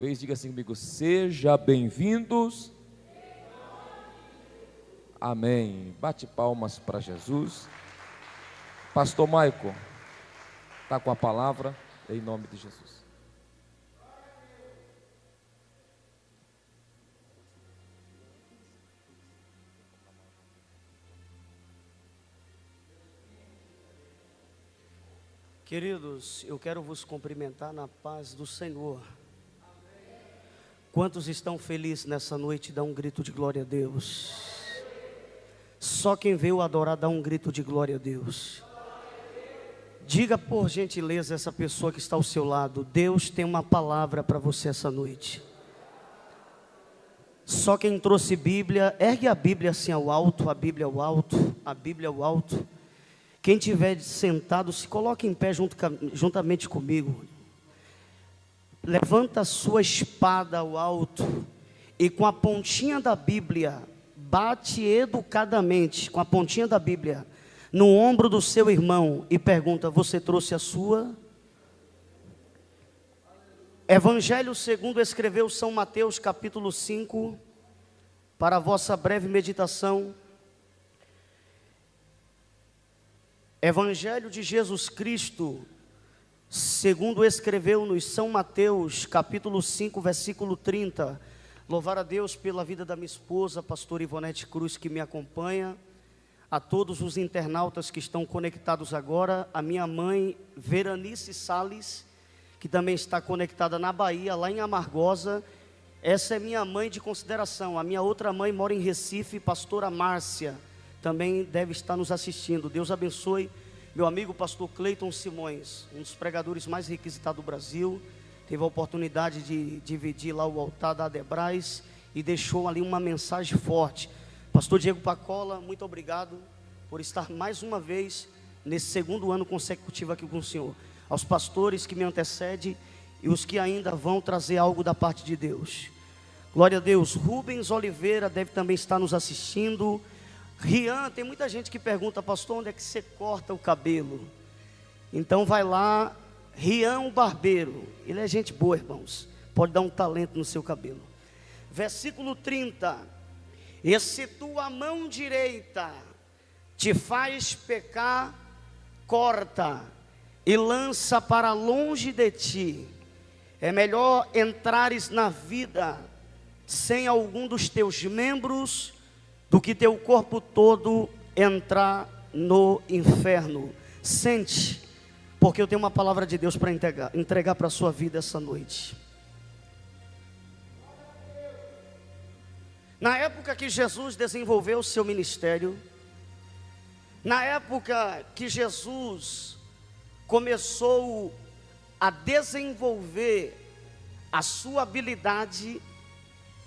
Diga assim comigo: seja bem-vindos. Amém. Bate palmas para Jesus. Pastor Maico está com a palavra, em nome de Jesus. Queridos, eu quero vos cumprimentar na paz do Senhor. Quantos estão felizes nessa noite? Dá um grito de glória a Deus. Só quem veio adorar dá um grito de glória a Deus. Diga por gentileza essa pessoa que está ao seu lado: Deus tem uma palavra para você essa noite. Só quem trouxe Bíblia, ergue a Bíblia assim ao alto, a Bíblia ao alto, a Bíblia ao alto. Quem estiver sentado, se coloque em pé juntamente comigo. Levanta a sua espada ao alto e com a pontinha da Bíblia, bate educadamente com a pontinha da Bíblia no ombro do seu irmão e pergunta: você trouxe a sua? Evangelho segundo escreveu São Mateus, capítulo 5, para a vossa breve meditação. Evangelho de Jesus Cristo, segundo escreveu-nos São Mateus, capítulo 5, versículo 30. Louvar a Deus pela vida da minha esposa, pastor Ivonete Cruz, que me acompanha. A todos os internautas que estão conectados agora. A minha mãe, Veranice Salles, que também está conectada na Bahia, lá em Amargosa. Essa é minha mãe de consideração. A minha outra mãe mora em Recife, pastora Márcia, também deve estar nos assistindo. Deus abençoe meu amigo pastor Cleiton Simões, um dos pregadores mais requisitados do Brasil. Teve a oportunidade de dividir lá o altar da Adebrais e deixou ali uma mensagem forte. Pastor Diego Pacola, muito obrigado por estar mais uma vez nesse segundo ano consecutivo aqui com o Senhor. Aos pastores que me antecedem e os que ainda vão trazer algo da parte de Deus. Glória a Deus. Rubens Oliveira deve também estar nos assistindo. Rian, tem muita gente que pergunta: pastor, onde é que você corta o cabelo? Então vai lá, Rian o barbeiro, ele é gente boa, irmãos, pode dar um talento no seu cabelo. Versículo 30: e se tua mão direita te faz pecar, corta e lança para longe de ti. É melhor entrares na vida sem algum dos teus membros do que teu corpo todo entrar no inferno. Sente, porque eu tenho uma palavra de Deus para entregar para a sua vida essa noite. Na época que Jesus desenvolveu o seu ministério, na época que Jesus começou a desenvolver a sua habilidade,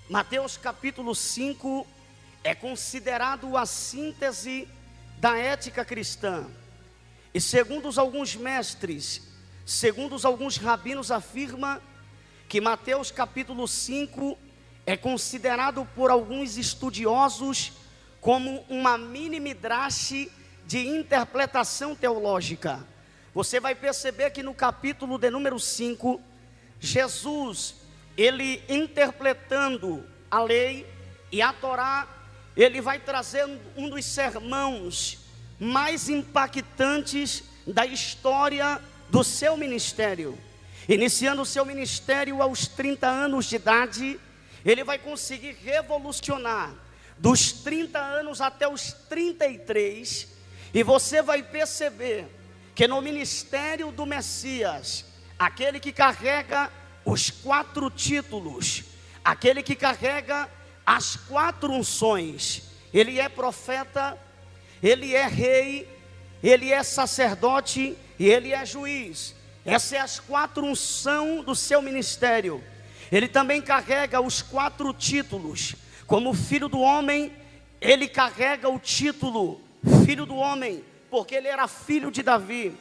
Mateus capítulo 5 é considerado a síntese da ética cristã. E segundo alguns mestres, segundo alguns rabinos, afirma que Mateus capítulo 5 é considerado por alguns estudiosos como uma mini midrash de interpretação teológica. Você vai perceber que no capítulo de número 5, Jesus, ele interpretando a lei e a Torá, ele vai trazer um dos sermões mais impactantes da história do seu ministério. Iniciando o seu ministério aos 30 anos de idade, ele vai conseguir revolucionar dos 30 anos até os 33, e você vai perceber que no ministério do Messias, aquele que carrega os 4 títulos, aquele que carrega as 4 unções, ele é profeta, ele é rei, ele é sacerdote e ele é juiz. Essas é as 4 unções do seu ministério. Ele também carrega os 4 títulos. Como filho do homem, ele carrega o título filho do homem, porque ele era filho de Davi.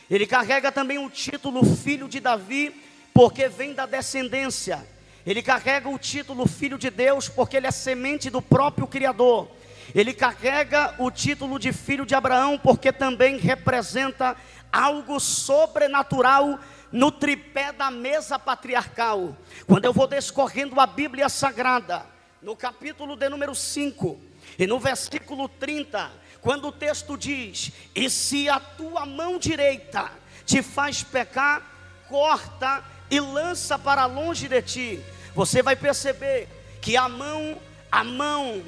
Ele carrega também o título filho de Davi, porque vem da descendência. Ele carrega o título filho de Deus, porque ele é semente do próprio Criador. Ele carrega o título de filho de Abraão, porque também representa algo sobrenatural no tripé da mesa patriarcal. Quando eu vou descorrendo a Bíblia Sagrada, no capítulo de número 5 e no versículo 30, quando o texto diz: e se a tua mão direita te faz pecar, corta e lança para longe de ti. Você vai perceber que a mão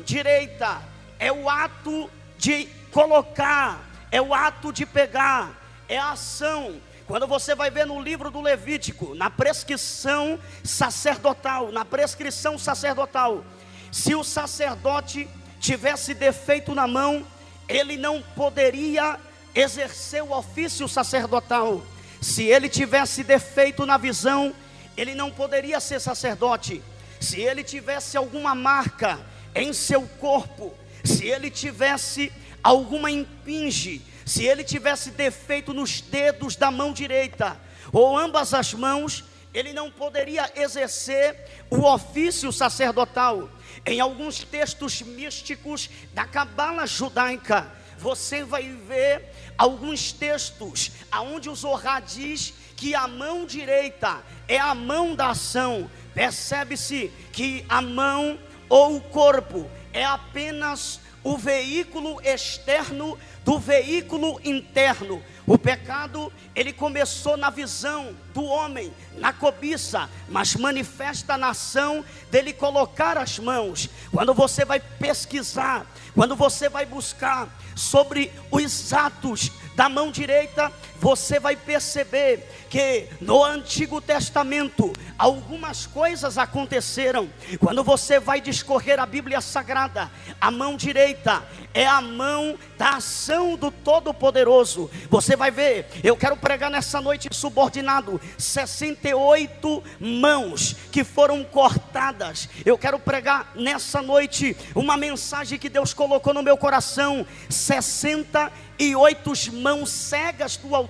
direita é o ato de colocar, é o ato de pegar, é a ação. Quando você vai ver no livro do Levítico, na prescrição sacerdotal, se o sacerdote tivesse defeito na mão, ele não poderia exercer o ofício sacerdotal. Se ele tivesse defeito na visão, ele não poderia ser sacerdote. Se ele tivesse alguma marca em seu corpo, se ele tivesse alguma impinge, se ele tivesse defeito nos dedos da mão direita, ou ambas as mãos, ele não poderia exercer o ofício sacerdotal. Em alguns textos místicos da cabala judaica, você vai ver alguns textos onde o Zohar diz que a mão direita é a mão da ação. Percebe-se que a mão ou o corpo é apenas o veículo externo do veículo interno. O pecado, ele começou na visão do homem, na cobiça, mas manifesta na ação dele colocar as mãos. Quando você vai pesquisar, quando você vai buscar sobre os atos da mão direita, você vai perceber que no Antigo Testamento algumas coisas aconteceram. Quando você vai discorrer a Bíblia Sagrada, a mão direita é a mão da ação do Todo-Poderoso. Você vai ver, eu quero pregar nessa noite subordinado 68 mãos que foram cortadas. Eu quero pregar nessa noite uma mensagem que Deus colocou no meu coração: 68 mãos cegas do altar.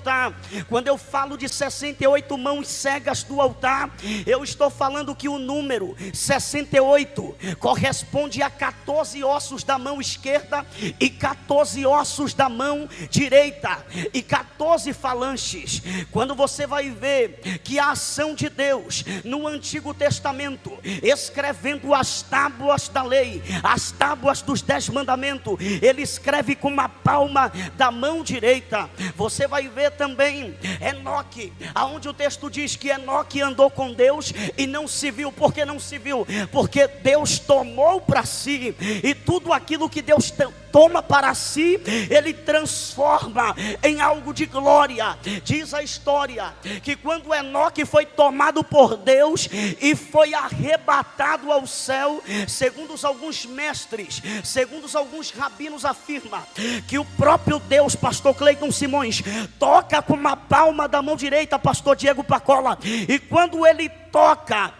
Quando eu falo de 68 mãos cegas do altar, eu estou falando que o número 68 corresponde a 14 ossos da mão esquerda e 14 ossos da mão direita e 14 falanges. Quando você vai ver que a ação de Deus no Antigo Testamento, escrevendo as tábuas da lei, as tábuas dos 10 mandamentos, ele escreve com uma palma da mão direita. Você vai ver também Enoque, aonde o texto diz que Enoque andou com Deus e não se viu. Por que não se viu? Porque Deus tomou para si, e tudo aquilo que Deus toma para si, ele transforma em algo de glória. Diz a história que quando Enoque foi tomado por Deus e foi arrebatado ao céu, segundo alguns mestres, segundo alguns rabinos, afirma que o próprio Deus, pastor Cleiton Simões, toca com uma palma da mão direita, pastor Diego Pacola, e quando ele toca,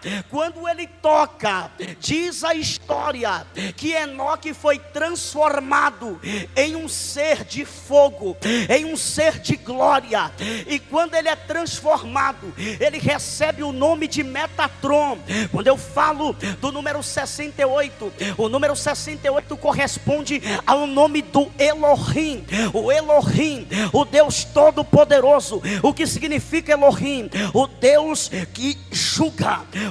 diz a história que Enoque foi transformado em um ser de fogo, em um ser de glória. E quando ele é transformado, ele recebe o nome de Metatron. Quando eu falo do número 68, o número 68 corresponde ao nome do Elohim. O Elohim, o Deus Todo-Poderoso. O que significa Elohim? O Deus que julga.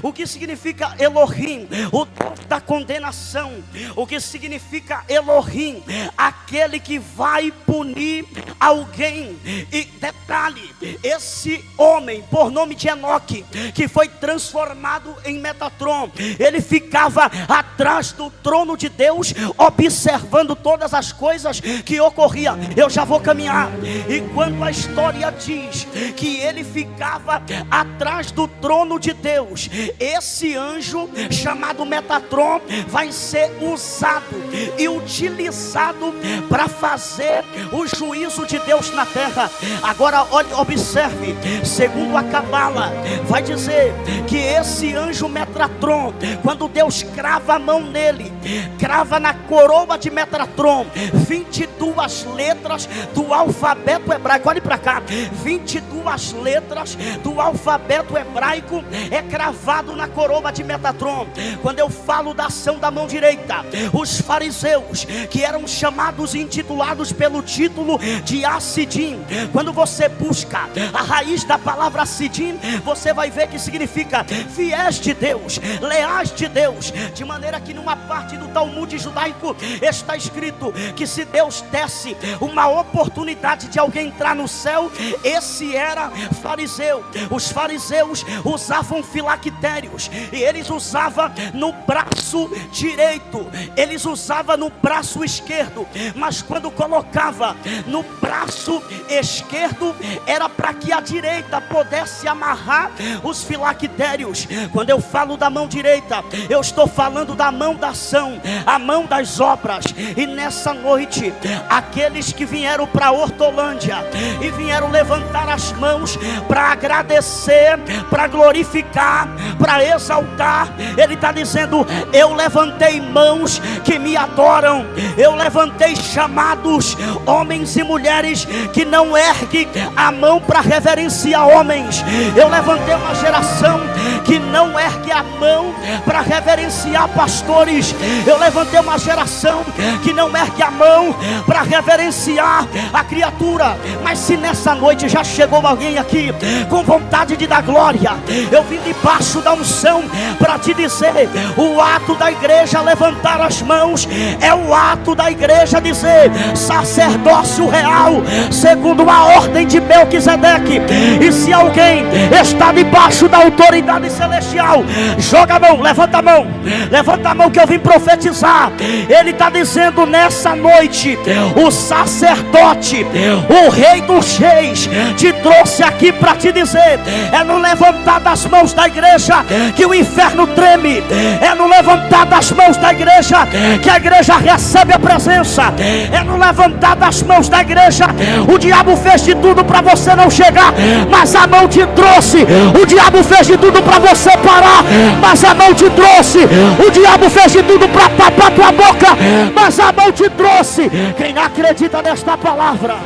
O que significa Elohim? O Deus da condenação. O que significa Elohim? Aquele que vai punir alguém. E detalhe, esse homem, por nome de Enoque, que foi transformado em Metatron, ele ficava atrás do trono de Deus, observando todas as coisas que ocorriam. Eu já vou caminhar. E quando a história diz que ele ficava atrás do trono de Deus, esse anjo chamado Metatron vai ser usado e utilizado para fazer o juízo de Deus na terra. Agora olhe, observe, segundo a cabala, vai dizer que esse anjo Metatron, quando Deus crava a mão nele, crava na coroa de Metatron 22 letras do alfabeto hebraico. Olhe para cá, 22 letras do alfabeto hebraico. é cravado na coroa de Metatron. Quando eu falo da ação da mão direita, os fariseus, que eram chamados e intitulados pelo título de Assidim, quando você busca a raiz da palavra Assidim, você vai ver que significa fiéis de Deus, leais de Deus, de maneira que numa parte do Talmud judaico está escrito que se Deus desse uma oportunidade de alguém entrar no céu, esse era fariseu. Os fariseus usavam filactérios, e eles usavam no braço direito, eles usavam no braço esquerdo, mas quando colocava no braço esquerdo, era para que a direita pudesse amarrar os filactérios. Quando eu falo da mão direita, eu estou falando da mão da ação, a mão das obras. E nessa noite, aqueles que vieram para Hortolândia e vieram levantar as mãos para agradecer, para glorificar, para exaltar, ele está dizendo: eu levantei mãos que me adoram, eu levantei chamados, homens e mulheres que não erguem a mão para reverenciar homens, eu levantei uma geração que não ergue a mão para reverenciar pastores, eu levantei uma geração que não ergue a mão para reverenciar a criatura. Mas se nessa noite já chegou alguém aqui com vontade de dar glória, eu vim debaixo da unção para te dizer: o ato da igreja levantar as mãos é o ato da igreja dizer sacerdócio real, segundo a ordem de Melquisedeque. E se alguém está debaixo da autoridade celestial, joga a mão, levanta a mão que eu vim profetizar. Ele está dizendo nessa noite: o sacerdote, o rei dos reis, te trouxe aqui para te dizer: é no levantar das mãos da igreja que o inferno treme, é no levantar das mãos da igreja que a igreja recebe a presença, é no levantar das mãos da igreja. O diabo fez de tudo para você não chegar, mas a mão te trouxe. O diabo fez de tudo para você parar, mas a mão te trouxe. O diabo fez de tudo para tapar tua boca, mas a mão te trouxe. Quem acredita nesta palavra,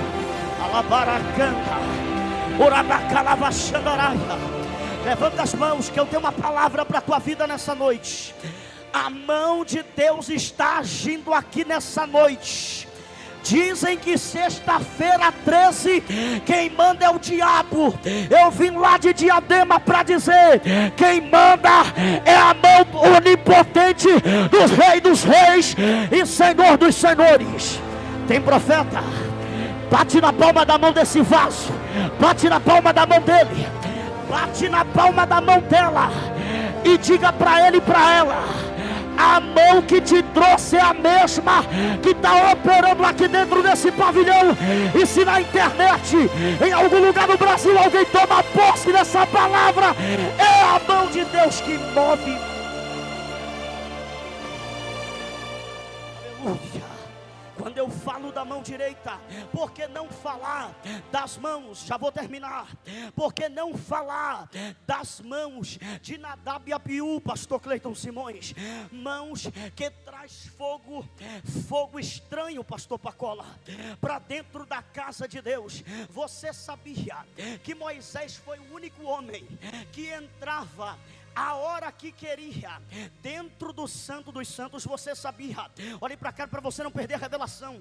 levanta as mãos que eu tenho uma palavra para a tua vida nessa noite. A mão de Deus está agindo aqui nessa noite. Dizem que sexta-feira 13 quem manda é o diabo. Eu vim lá de Diadema para dizer: quem manda é a mão onipotente do Rei dos Reis e Senhor dos Senhores. Tem profeta? Bate na palma da mão desse vaso, bate na palma da mão dele, bate na palma da mão dela e diga para ele e para ela: a mão que te trouxe é a mesma que está operando aqui dentro desse pavilhão. E se na internet, em algum lugar do Brasil, alguém toma posse dessa palavra, é a mão de Deus que move. Aleluia. Quando eu falo da mão direita, por que não falar das mãos? Já vou terminar. Por que não falar das mãos de Nadab e Abiú, pastor Cleiton Simões? Mãos que traz fogo, fogo estranho, pastor Pacola, para dentro da casa de Deus. Você sabia que Moisés foi o único homem que entrava a hora que queria dentro do Santo dos Santos? Você sabia? Olhe para cá para você não perder a revelação.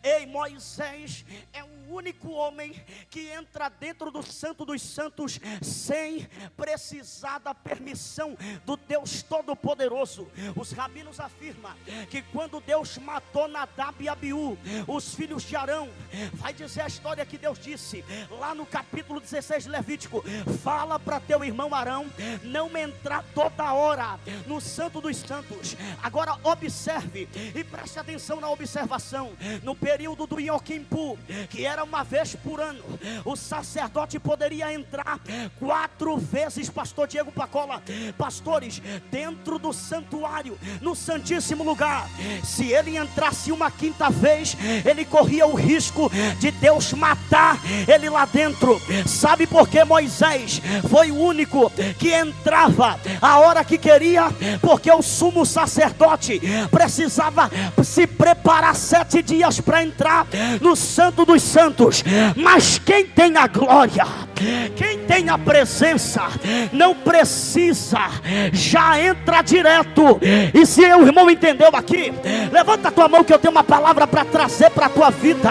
Ei, Moisés é o único homem que entra dentro do Santo dos Santos sem precisar da permissão do Deus Todo-Poderoso. Os rabinos afirmam que quando Deus matou Nadab e Abiú, os filhos de Arão, vai dizer a história que Deus disse lá no capítulo 16 de Levítico: fala para teu irmão Arão não entrar toda hora no Santo dos Santos. Agora observe e preste atenção na observação. No período do Yom Kippur, que era uma vez por ano, o sacerdote poderia entrar 4 vezes, pastor Diego Pacola, pastores, dentro do santuário, no Santíssimo Lugar. Se ele entrasse uma 5ª vez, ele corria o risco de Deus matar ele lá dentro. Sabe por que Moisés foi o único que entrava a hora que queria? Porque o sumo sacerdote precisava se preparar 7 dias para entrar no Santo dos Santos. Mas quem tem a glória, Quem tem a presença não precisa, já entra direto. E se o irmão entendeu aqui, levanta a tua mão que eu tenho uma palavra para trazer para a tua vida.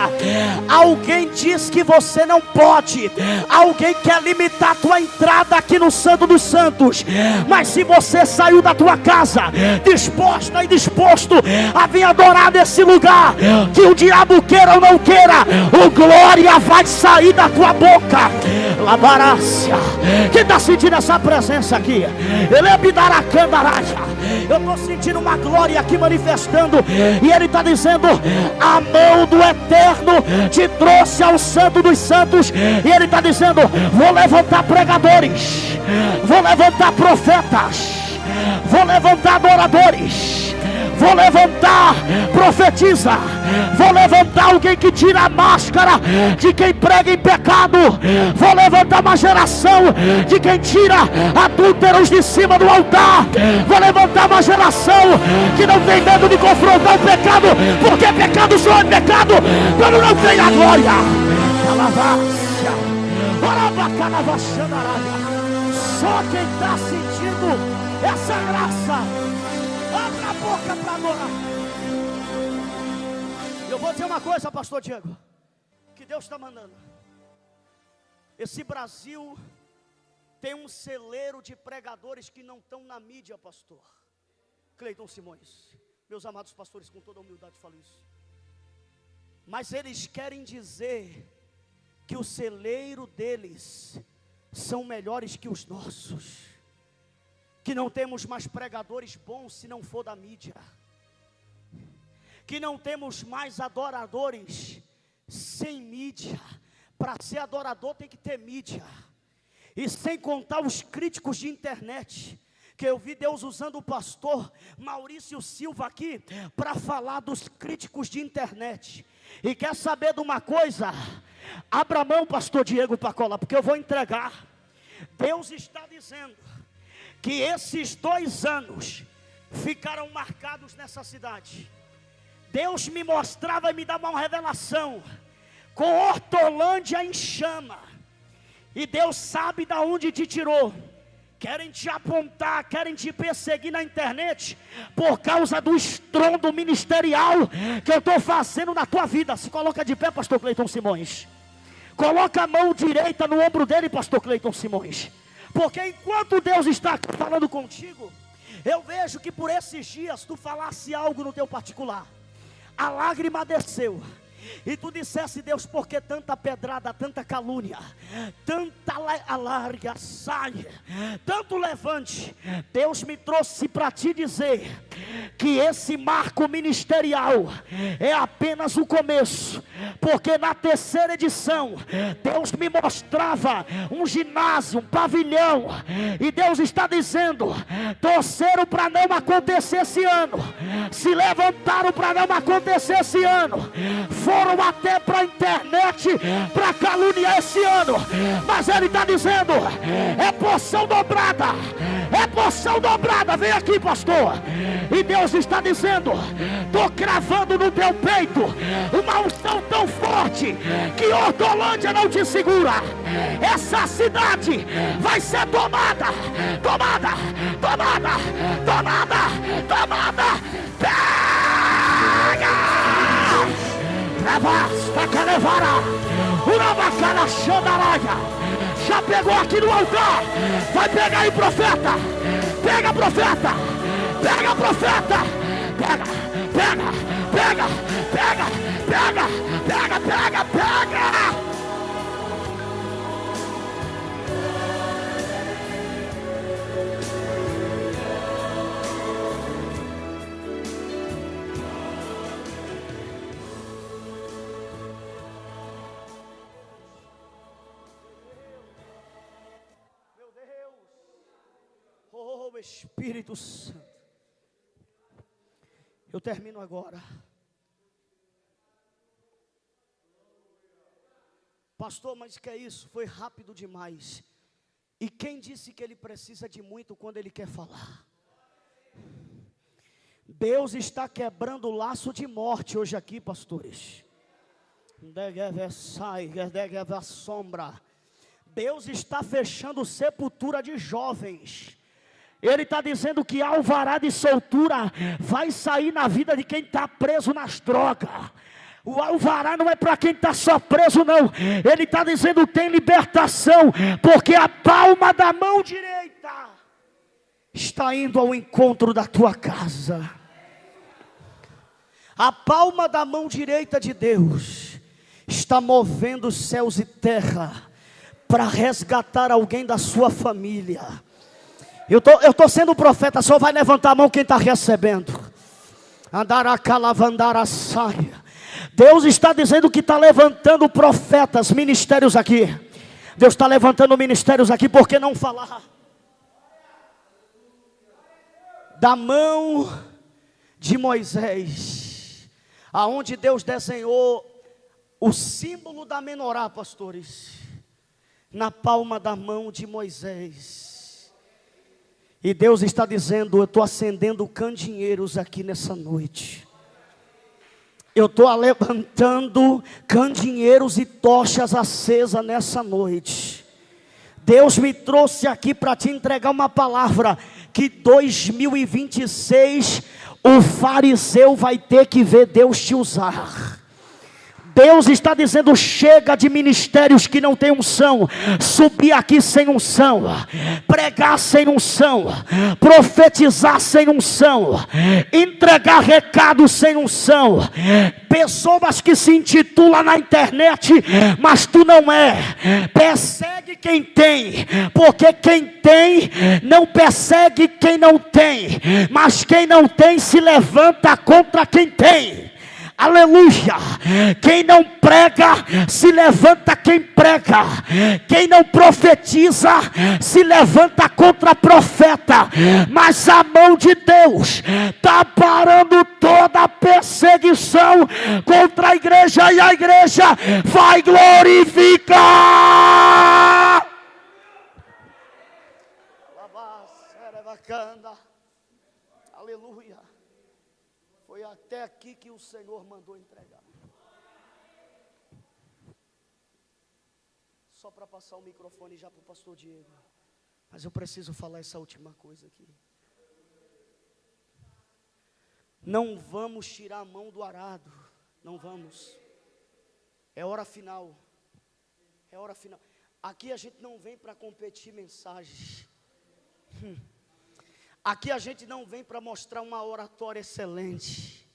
Alguém diz que você não pode, alguém quer limitar a tua entrada aqui no Santo dos Santos, mas se você saiu da tua casa disposta e disposto a vir adorar nesse lugar, que o diabo queira ou não queira, o glória vai sair da tua boca. Labarácia, quem está sentindo essa presença aqui? Ele é Bidaracandaraja. Eu estou sentindo uma glória aqui manifestando, e ele está dizendo: a mão do Eterno te trouxe ao Santo dos Santos. E ele está dizendo: vou levantar pregadores, vou levantar profetas, vou levantar adoradores, vou levantar profetiza, vou levantar alguém que tira a máscara de quem prega em pecado, vou levantar uma geração de quem tira adúlteros de cima do altar, vou levantar uma geração que não tem medo de confrontar o pecado, porque pecado só é pecado quando não tem a glória. Só quem está sentindo essa graça, abre a boca para adorar. Eu vou dizer uma coisa, pastor Diego, que Deus está mandando. Esse Brasil tem um celeiro de pregadores que não estão na mídia, pastor Cleiton Simões. Meus amados pastores, com toda a humildade falo isso. Mas eles querem dizer que o celeiro deles são melhores que os nossos, que não temos mais pregadores bons se não for da mídia, que não temos mais adoradores sem mídia. Para ser adorador tem que ter mídia, e sem contar os críticos de internet, que eu vi Deus usando o pastor Maurício Silva aqui para falar dos críticos de internet. E quer saber de uma coisa? Abra a mão, pastor Diego Pacola, porque eu vou entregar. Deus está dizendo que esses 2 anos ficaram marcados nessa cidade. Deus me mostrava e me dava uma revelação com Hortolândia em chama, e Deus sabe de onde te tirou. Querem te apontar, querem te perseguir na internet por causa do estrondo ministerial que eu estou fazendo na tua vida. Se coloca de pé, pastor Cleiton Simões. Coloca a mão direita no ombro dele, pastor Cleiton Simões. Porque enquanto Deus está falando contigo, eu vejo que por esses dias tu falasse algo no teu particular. A lágrima desceu. E tu dissesse: Deus, por que tanta pedrada, tanta calúnia, tanta alarga, sai, tanto levante? Deus me trouxe para te dizer que esse marco ministerial é apenas o começo, porque na 3ª edição Deus me mostrava um ginásio, um pavilhão, e Deus está dizendo: torceram para não acontecer esse ano, se levantaram para não acontecer esse ano, foram até para a internet para caluniar esse ano, mas Ele está dizendo: é porção dobrada, é porção dobrada. Vem aqui, pastor. E Deus está dizendo: estou cravando no teu peito uma unção tão forte que Hortolândia não te segura. Essa cidade vai ser tomada, tomada, tomada, tomada, tomada. Pega! Já pegou aqui no altar? Vai pegar aí, profeta. Pega, profeta. Pega, profeta. Pega, pega, pega, pega, pega, pega, pega, pega. Espírito Santo, eu termino agora. Pastor, mas que é isso? Foi rápido demais. E quem disse que ele precisa de muito quando ele quer falar? Deus está quebrando o laço de morte hoje aqui, pastores. Deus está fechando sepultura de jovens. Ele está dizendo que alvará de soltura vai sair na vida de quem está preso nas drogas. O alvará não é para quem está só preso, não. Ele está dizendo tem libertação, porque a palma da mão direita está indo ao encontro da tua casa. A palma da mão direita de Deus está movendo céus e terra para resgatar alguém da sua família. Eu estou sendo profeta, só vai levantar a mão quem está recebendo. Andaracalavandará saia. Deus está dizendo que está levantando profetas, ministérios aqui. Deus está levantando ministérios aqui, por que não falar da mão de Moisés, aonde Deus desenhou o símbolo da menorá, pastores, na palma da mão de Moisés. E Deus está dizendo, eu estou acendendo candinheiros aqui nessa noite. Eu estou levantando candinheiros e tochas acesas nessa noite. Deus me trouxe aqui para te entregar uma palavra, que 2026 o fariseu vai ter que ver Deus te usar. Deus está dizendo, chega de ministérios que não tem unção, subir aqui sem unção, pregar sem unção, profetizar sem unção, entregar recado sem unção, pessoas que se intitulam na internet, mas tu não é. Persegue quem tem, porque quem tem não persegue quem não tem, mas quem não tem se levanta contra quem tem. Aleluia. Quem não prega, se levanta quem prega. Quem não profetiza, se levanta contra profeta. Mas a mão de Deus está parando toda a perseguição contra a igreja, e a igreja vai glorificar. Aleluia. Foi até aqui que o Senhor mandou entregar. Só para passar o microfone já para o pastor Diego. Mas eu preciso falar essa última coisa aqui. Não vamos tirar a mão do arado. Não vamos. É hora final. É hora final. Aqui a gente não vem para competir mensagens. Aqui a gente não vem para mostrar uma oratória excelente.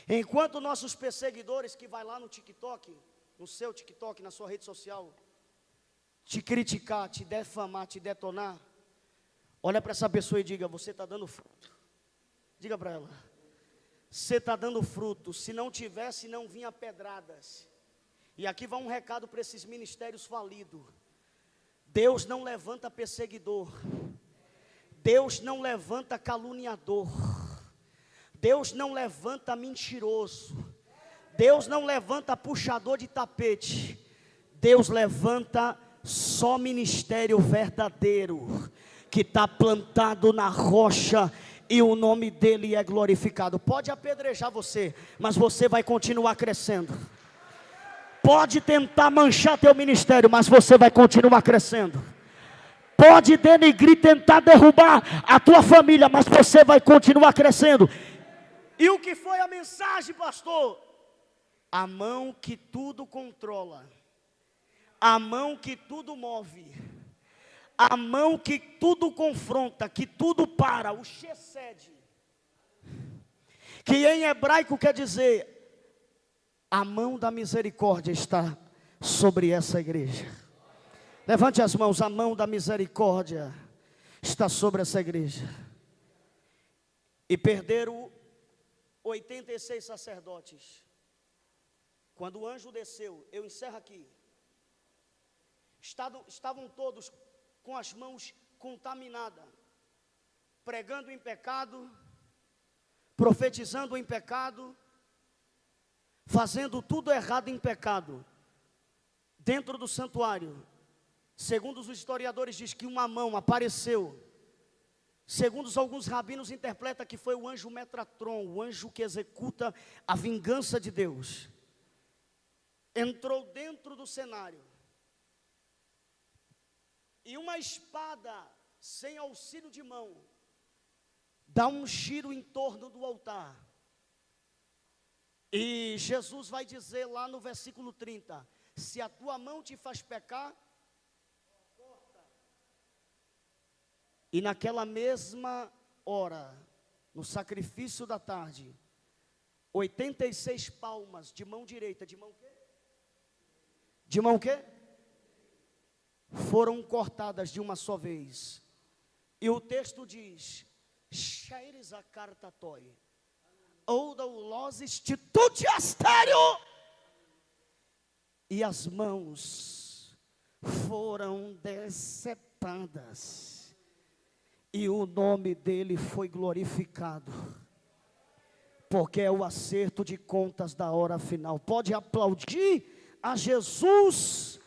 Enquanto nossos perseguidores que vai lá no TikTok, no seu TikTok, na sua rede social, te criticar, te defamar, te detonar, olha para essa pessoa e diga, você está dando fruto. Diga para ela, você está dando fruto. Se não tivesse, não vinha pedradas. E aqui vai um recado para esses ministérios falidos. Deus não levanta perseguidor. Deus não levanta caluniador. Deus não levanta mentiroso. Deus não levanta puxador de tapete. Deus levanta só ministério verdadeiro, que está plantado na rocha, e o nome dele é glorificado. Pode apedrejar você, mas você vai continuar crescendo. Pode tentar manchar teu ministério, mas você vai continuar crescendo. Pode denegrir, tentar derrubar a tua família, mas você vai continuar crescendo. E o que foi a mensagem, pastor? A mão que tudo controla, a mão que tudo move, a mão que tudo confronta, que tudo para, o chesed, que em hebraico quer dizer, a mão da misericórdia está sobre essa igreja. Levante as mãos, a mão da misericórdia está sobre essa igreja. E perderam 86 sacerdotes. Quando o anjo desceu, eu encerro aqui. Estavam todos com as mãos contaminadas, pregando em pecado, profetizando em pecado, fazendo tudo errado em pecado. Dentro do santuário, segundo os historiadores, diz que uma mão apareceu. Segundo alguns rabinos, interpreta que foi o anjo Metratron, o anjo que executa a vingança de Deus. Entrou dentro do cenário e uma espada sem auxílio de mão dá um giro em torno do altar. E Jesus vai dizer lá no versículo 30, se a tua mão te faz pecar, corta. E naquela mesma hora, no sacrifício da tarde, 86 palmas de mão direita, de mão quê? De mão quê? Foram cortadas de uma só vez. E o texto diz, Shairis a cartatoi, ou da ulos instituti astério, e as mãos foram decepadas, e o nome dele foi glorificado, porque é o acerto de contas da hora final. Pode aplaudir a Jesus